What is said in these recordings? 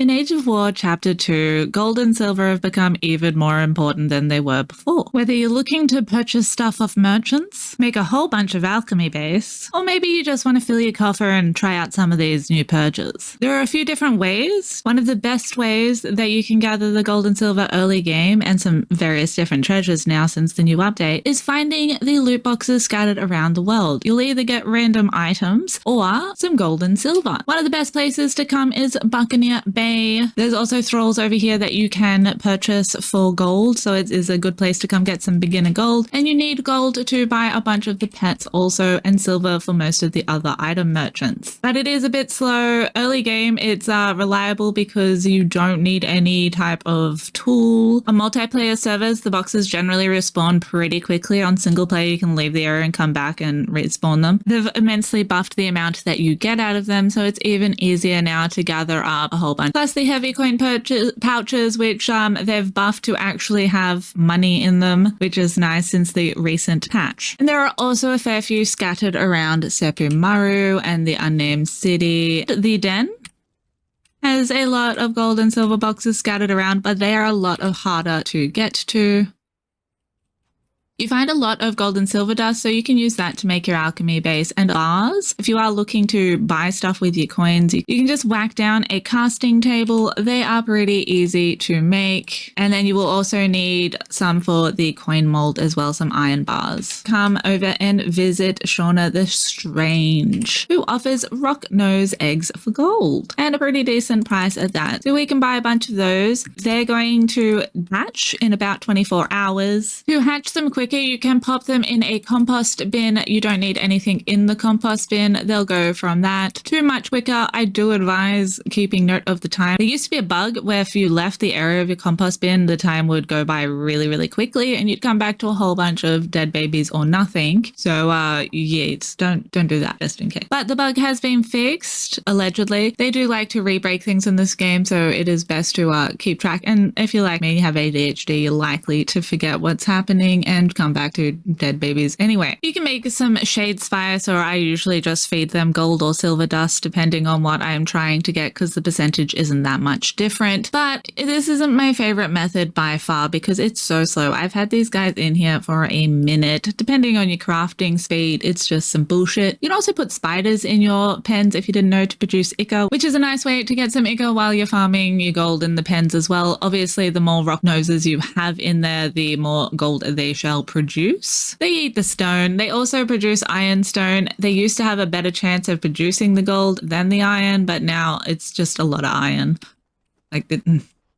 In Age of War Chapter 2, gold and silver have become even more important than they were before. Whether you're looking to purchase stuff off merchants, make a whole bunch of alchemy base, or maybe you just want to fill your coffer and try out some of these new purges. There are a few different ways. One of the best ways that you can gather the gold and silver early game, and some various different treasures now since the new update, is finding the loot boxes scattered around the world. You'll either get random items or some gold and silver. One of the best places to come is Buccaneer Bay. There's also thralls over here that you can purchase for gold, so it is a good place to come get some beginner gold. And you need gold to buy a bunch of the pets also, and silver for most of the other item merchants. But it is a bit slow. Early game, it's reliable because you don't need any type of tool. On multiplayer servers, the boxes generally respawn pretty quickly. On single player, you can leave the area and come back and respawn them. They've immensely buffed the amount that you get out of them, so it's even easier now to gather up a whole bunch. Plus the heavy coin pouches, which they've buffed to actually have money in them, which is nice since the recent patch. And there are also a fair few scattered around Seppu Maru and the Unnamed City. The Den has a lot of gold and silver boxes scattered around, but they are a lot harder to get to. You find a lot of gold and silver dust, so you can use that to make your alchemy base and bars. If you are looking to buy stuff with your coins, you can just whack down a casting table. They are pretty easy to make. And then you will also need some for the coin mold as well, some iron bars. Come over and visit Shauna the Strange, who offers rock nose eggs for gold and a pretty decent price at that. So we can buy a bunch of those. They're going to hatch in about 24 hours. To hatch them quickly, you can pop them in a compost bin. You don't need anything in the compost bin. They'll go from that to much quicker. I do advise keeping note of the time. There used to be a bug where if you left the area of your compost bin, the time would go by really, really quickly and you'd come back to a whole bunch of dead babies or nothing. So yeah, don't do that just in case. But the bug has been fixed, allegedly. They do like to re-break things in this game, so it is best to keep track. And if you're like me, you have ADHD, you're likely to forget what's happening and come back to dead babies anyway. You can make some shade spice, or I usually just feed them gold or silver dust depending on what I am trying to get, because the percentage isn't that much different. But this isn't my favorite method by far because it's so slow. I've had these guys in here for a minute. Depending on your crafting speed, it's just some bullshit. You can also put spiders in your pens if you didn't know, to produce ichor, which is a nice way to get some ichor while you're farming your gold in the pens as well. Obviously, the more rock noses you have in there, the more gold they shall produce. They eat the stone. They also produce ironstone. They used to have a better chance of producing the gold than the iron, but now it's just a lot of iron.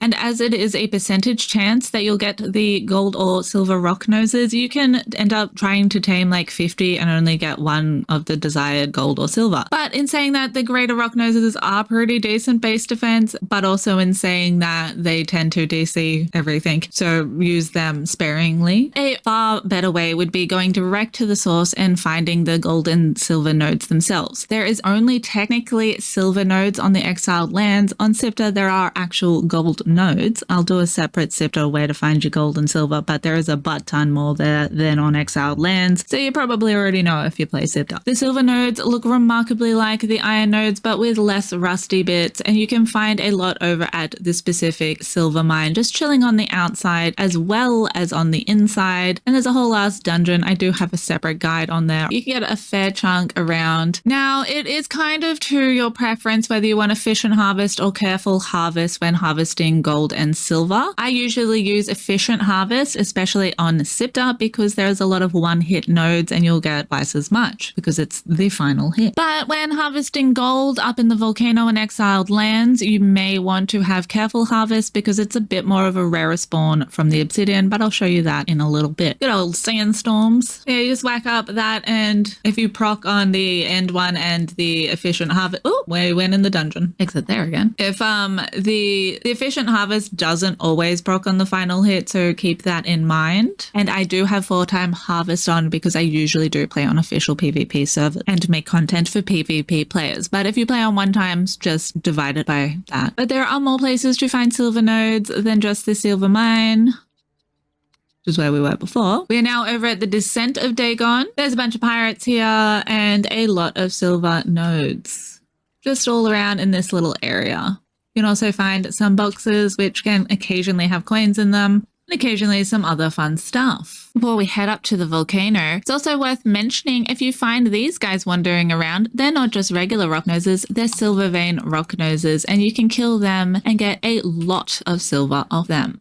And as it is a percentage chance that you'll get the gold or silver rock noses, you can end up trying to tame like 50 and only get one of the desired gold or silver. But in saying that, the greater rock noses are pretty decent base defense, but also in saying that they tend to DC everything. So use them sparingly. A far better way would be going direct to the source and finding the gold and silver nodes themselves. There is only technically silver nodes on the exiled lands. On Sipta, there are actual gold nodes. I'll do a separate Sipta where to find your gold and silver, but there is a butt ton more there than on exiled lands, so you probably already know if you play Sipta. The silver nodes look remarkably like the iron nodes, but with less rusty bits, and you can find a lot over at the specific silver mine, just chilling on the outside as well as on the inside. And there's a whole ass dungeon. I do have a separate guide on there. You can get a fair chunk around. Now, it is kind of to your preference whether you want to efficient harvest or careful harvest when harvesting gold and silver. I usually use efficient harvest, especially on Sipta, because there's a lot of one-hit nodes and you'll get twice as much because it's the final hit. But when harvesting gold up in the volcano and exiled lands, you may want to have careful harvest because it's a bit more of a rarer spawn from the obsidian, but I'll show you that in a little bit. Good old sandstorms. Yeah, you just whack up that, and if you proc on the end one and the efficient harvest, oh, we went in the dungeon. Exit there again. If the efficient harvest doesn't always proc on the final hit, so keep that in mind. And I do have 4-time harvest on because I usually do play on official PvP servers and make content for PvP players. But if you play on 1 times, just divide it by that. But there are more places to find silver nodes than just the silver mine, which is where we were before. We are now over at the Descent of Dagon. There's a bunch of pirates here and a lot of silver nodes just all around in this little area. You can also find some boxes which can occasionally have coins in them, and occasionally some other fun stuff. Before we head up to the volcano, it's also worth mentioning if you find these guys wandering around, they're not just regular rock noses, they're silver vein rock noses, and you can kill them and get a lot of silver off them.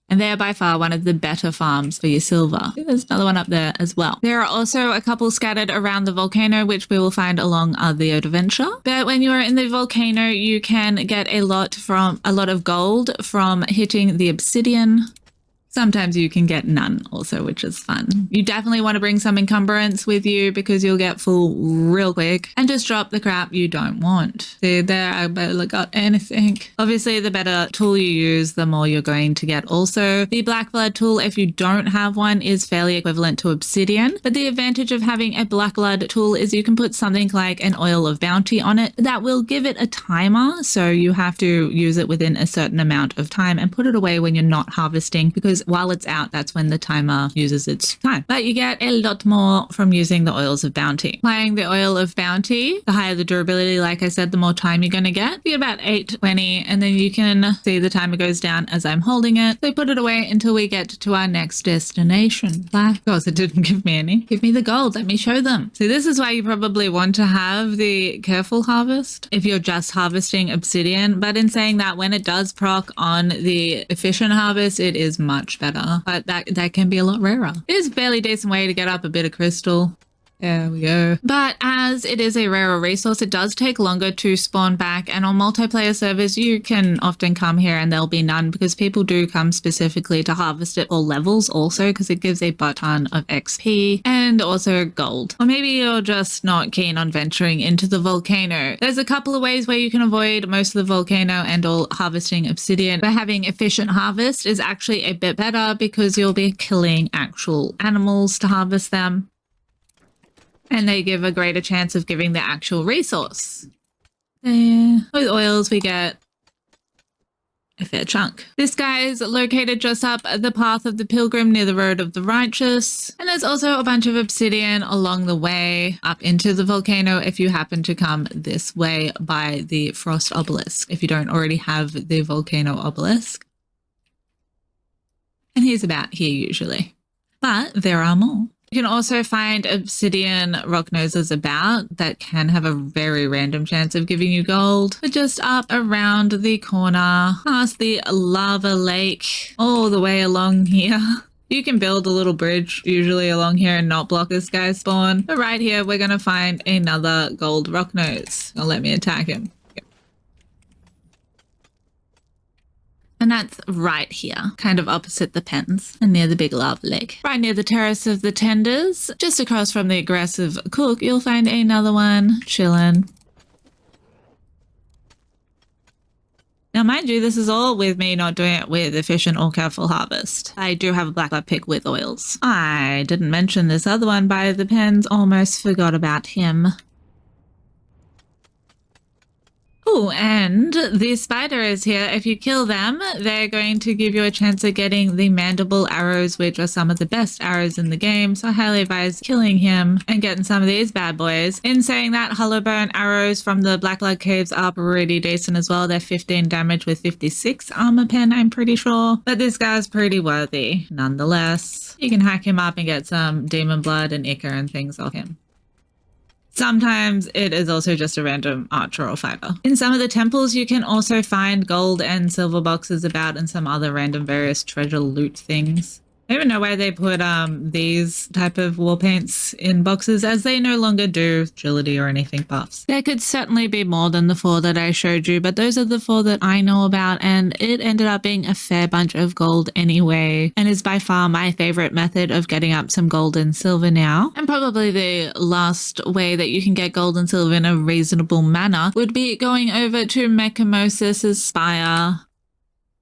And they are by far one of the better farms for your silver. There's another one up there as well. There are also a couple scattered around the volcano, which we will find along the adventure. But when you are in the volcano, you can get a lot of gold from hitting the obsidian. Sometimes you can get none also, which is fun. You definitely want to bring some encumbrance with you because you'll get full real quick, and just drop the crap you don't want. See there, I barely got anything. Obviously, the better tool you use, the more you're going to get also. The black blood tool, if you don't have one, is fairly equivalent to obsidian, but the advantage of having a black blood tool is you can put something like an oil of bounty on it that will give it a timer, so you have to use it within a certain amount of time and put it away when you're not harvesting, because while it's out, that's when the timer uses its time. But you get a lot more from using the oils of bounty. Applying the oil of bounty, the higher the durability, like I said, the more time you're going to get. You get about 820, and then you can see the timer goes down as I'm holding it. So put it away until we get to our next destination. Of course, it didn't give me any. Give me the gold. Let me show them. So this is why you probably want to have the careful harvest if you're just harvesting obsidian. But in saying that, when it does proc on the efficient harvest, it is much better. But that can be a lot rarer. It is a fairly decent way to get up a bit of crystal. There we go. But as it is a rarer resource, it does take longer to spawn back. And on multiplayer servers, you can often come here and there'll be none because people do come specifically to harvest it for levels also, because it gives a butt ton of XP and also gold. Or maybe you're just not keen on venturing into the volcano. There's a couple of ways where you can avoid most of the volcano and all harvesting obsidian. But having efficient harvest is actually a bit better because you'll be killing actual animals to harvest them. And they give a greater chance of giving the actual resource. With oils, we get a fair chunk. This guy is located just up the path of the pilgrim near the road of the righteous. And there's also a bunch of obsidian along the way up into the volcano if you happen to come this way by the frost obelisk, if you don't already have the volcano obelisk. And he's about here usually. But there are more. You can also find obsidian rock noses about that can have a very random chance of giving you gold. But just up around the corner, past the lava lake, all the way along here. You can build a little bridge usually along here and not block this guy's spawn. But right here, we're going to find another gold rock nose. Now let me attack him. And that's right here, kind of opposite the pens and near the big lava lake. Right near the terrace of the tenders, just across from the aggressive cook, you'll find another one chilling. Now, mind you, this is all with me not doing it with efficient or careful harvest. I do have a black blood pick with oils. I didn't mention this other one by the pens, almost forgot about him. Oh, and the spider is here. If you kill them, they're going to give you a chance of getting the mandible arrows, which are some of the best arrows in the game. So I highly advise killing him and getting some of these bad boys. In saying that, hollow bone arrows from the Black Blood Caves are pretty decent as well. They're 15 damage with 56 armor pen, I'm pretty sure. But this guy's pretty worthy nonetheless. You can hack him up and get some demon blood and ichor and things off him. Sometimes it is also just a random archer or fighter. In some of the temples, you can also find gold and silver boxes about and some other random various treasure loot things. I don't even know why they put these type of war paints in boxes, as they no longer do agility or anything buffs. There could certainly be more than the 4 that I showed you, but those are the 4 that I know about, and it ended up being a fair bunch of gold anyway, and is by far my favorite method of getting up some gold and silver now. And probably the last way that you can get gold and silver in a reasonable manner would be going over to Mechamosis' spire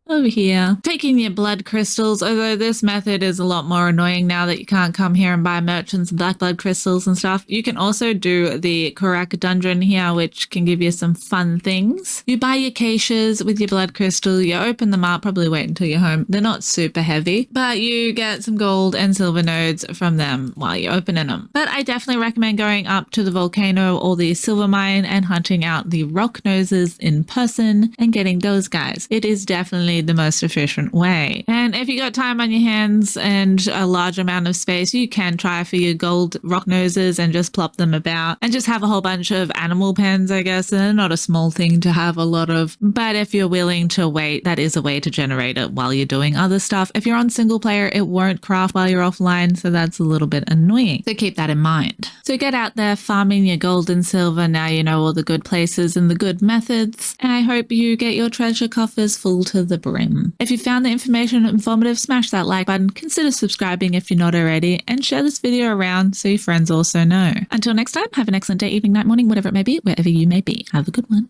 Over here, taking your blood crystals, although this method is a lot more annoying now that you can't come here and buy merchants and black blood crystals and stuff. You can also do the KURAK dungeon here, which can give you some fun things. You buy your caches with your blood crystal, you open them up, probably wait until you're home. They're not super heavy, but you get some gold and silver nodes from them while you're opening them. But I definitely recommend going up to the volcano or the silver mine and hunting out the rock noses in person and getting those guys. It is definitely the most efficient way. And if you got time on your hands and a large amount of space, you can try for your gold rock noses and just plop them about and just have a whole bunch of animal pens, I guess. They're not a small thing to have a lot of, but if you're willing to wait, that is a way to generate it while you're doing other stuff. If you're on single player, it won't craft while you're offline, so that's a little bit annoying. So keep that in mind. So get out there farming your gold and silver. Now you know all the good places and the good methods. And I hope you get your treasure coffers full to the brim. If you found the information informative, smash that like button, consider subscribing if you're not already, and share this video around so your friends also know. Until next time, have an excellent day, evening, night, morning, whatever it may be, wherever you may be. Have a good one.